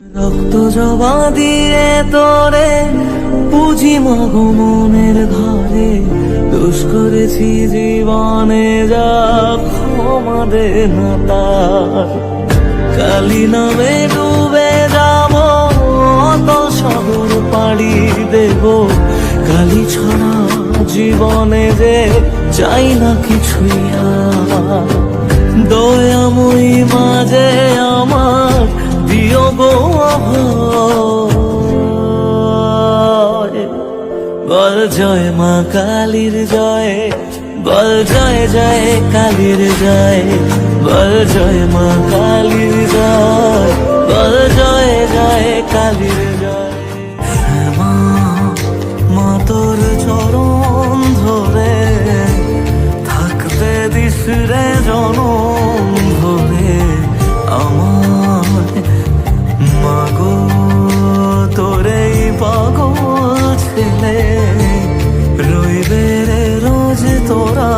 রক্ত জবা দিয়ে তোরে পুঁজি মাগো মনের ঘরে, দোষ করেছি জীবনে যা ক্ষমা দে না তার। কালি নামে ডুবে যাব অতল সাগর পাড়ি দেব, কালি ছড়া জীবনে যে চাই না কিছুই আর। দয়াময়ী মাঝে আমার দিও গো অভয়, বল জয় মা কালীর জয়, বল জয় জয় কালীর জয়, বল জয় মা কালীর জয়, বল জয় জয় কালীর জয়। মা মা তোর চরণ ধরে থাকতে দিস রে জনম ধরে আমার মাগো, তোরে পাগল ছেলে রইবে রে রোজ তোরা